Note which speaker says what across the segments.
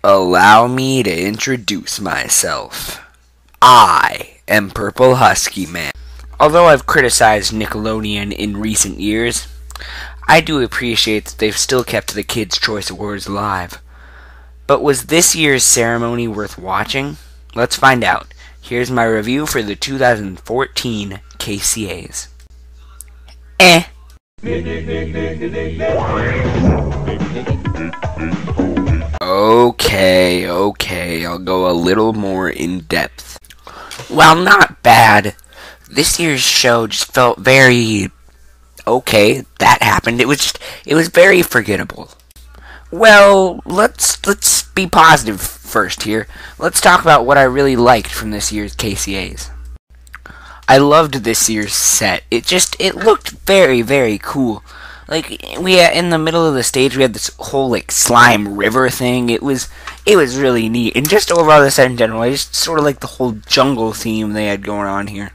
Speaker 1: Allow me to introduce myself. I am Purple Husky Man. Although I've criticized Nickelodeon in recent years, I do appreciate that they've still kept the Kids' Choice Awards alive. But was this year's ceremony worth watching? Let's find out. Here's my review for the 2014 KCAs. Okay, I'll go a little more in depth. While not bad, this year's show just felt very okay. That happened. It was very forgettable. Well, let's be positive first here. Let's talk about what I really liked from this year's KCAs. I loved this year's set. It looked very, very cool. Like, in the middle of the stage, we had this whole, slime river thing. It was really neat. And just overall, the set in general, I just sort of like the whole jungle theme they had going on here.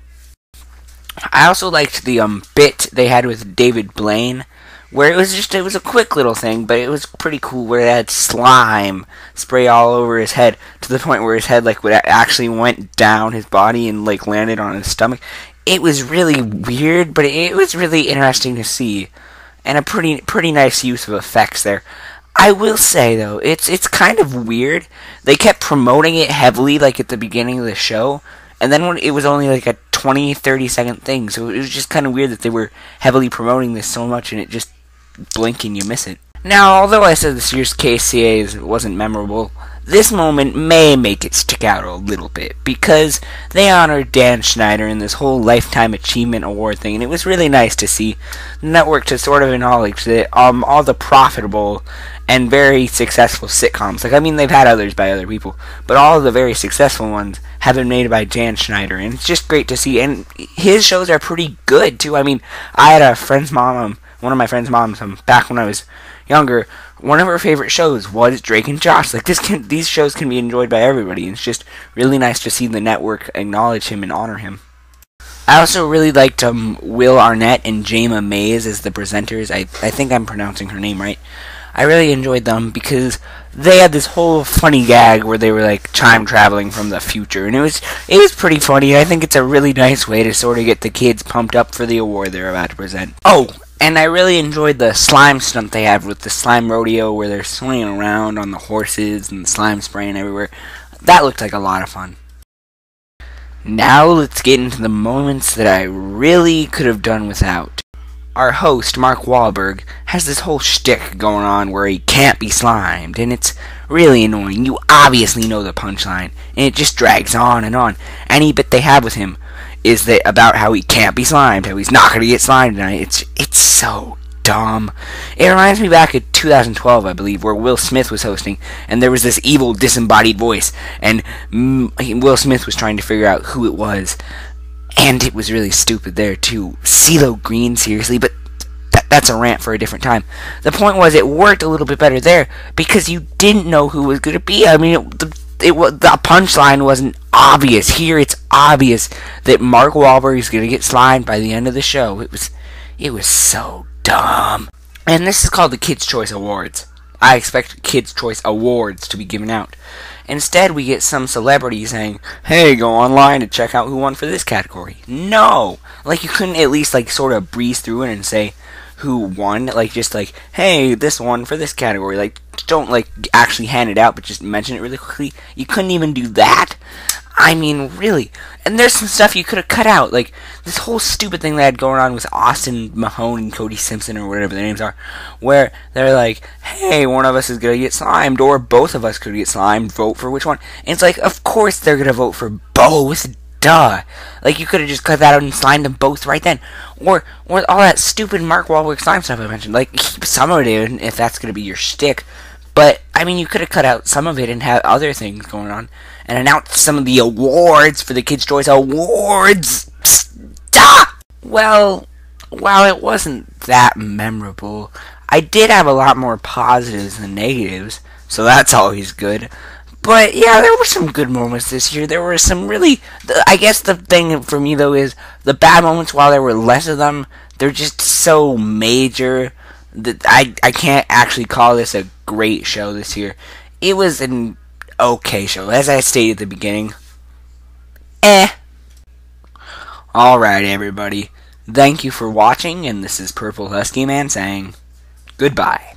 Speaker 1: I also liked the, bit they had with David Blaine, where it was a quick little thing, but it was pretty cool, where they had slime spray all over his head, to the point where his head, actually went down his body and, landed on his stomach. It was really weird, but it was really interesting to see. And a pretty nice use of effects there. I will say, though, it's kind of weird. They kept promoting it heavily, at the beginning of the show, and then when it was only a 20-30 second thing, so it was just kind of weird that they were heavily promoting this so much, and it just blink and you miss it. Now, although I said this year's KCAs wasn't memorable, this moment may make it stick out a little bit, because they honored Dan Schneider in this whole Lifetime Achievement Award thing, and it was really nice to see the network to sort of acknowledge that all the profitable and very successful sitcoms, they've had others by other people, but all of the very successful ones have been made by Dan Schneider, and it's just great to see, and his shows are pretty good, too. I had a friend's mom, one of my friend's moms, back when I was younger, one of her favorite shows was Drake and Josh. These shows can be enjoyed by everybody, and it's just really nice to see the network acknowledge him and honor him. I also really liked Will Arnett and Jayma Mays as the presenters. I think I'm pronouncing her name right. I really enjoyed them because they had this whole funny gag where they were time traveling from the future, and it was pretty funny. I think it's a really nice way to sort of get the kids pumped up for the award they're about to present. Oh, and I really enjoyed the slime stunt they have with the slime rodeo, where they're swinging around on the horses and the slime spraying everywhere. That looked like a lot of fun. Now let's get into the moments that I really could have done without. Our host, Mark Wahlberg, has this whole shtick going on where he can't be slimed, and it's really annoying. You obviously know the punchline, and it just drags on. Any bit they have with him is that about how he can't be slimed, how he's not going to get slimed tonight. It's so dumb. It reminds me back at 2012, I believe, where Will Smith was hosting, and there was this evil disembodied voice, and Will Smith was trying to figure out who it was. And it was really stupid there, too. CeeLo Green, seriously, but that's a rant for a different time. The point was, it worked a little bit better there, because you didn't know who it was going to be. The punchline wasn't obvious. Here, it's obvious that Mark Wahlberg is going to get slimed by the end of the show. It was so dumb. And this is called the Kids' Choice Awards. I expect Kids' Choice Awards to be given out. Instead, we get some celebrity saying, hey, go online and check out who won for this category. No! You couldn't at least, sort of breeze through it and say who won. Hey, this one for this category. Don't, actually hand it out, but just mention it really quickly. You couldn't even do that? Really. And there's some stuff you could have cut out. This whole stupid thing they had going on with Austin Mahone and Cody Simpson, or whatever their names are, where they're hey, one of us is going to get slimed, or both of us could get slimed, vote for which one. And it's of course they're going to vote for both. Duh. You could have just cut that out and slimed them both right then. Or all that stupid Mark Wahlberg slime stuff I mentioned. Keep some of it in, if that's going to be your shtick. But, you could have cut out some of it and had other things going on, and announced some of the awards for the Kids' Choice Awards. Stop! Well, while it wasn't that memorable, I did have a lot more positives than negatives, so that's always good. But, yeah, there were some good moments this year. There were some really... I guess the thing for me, though, is the bad moments, while there were less of them, they're just so major that I can't actually call this a great show this year. It was an okay show. As I stated at the beginning, eh. Alright, everybody. Thank you for watching, and this is Purple Husky Man saying goodbye.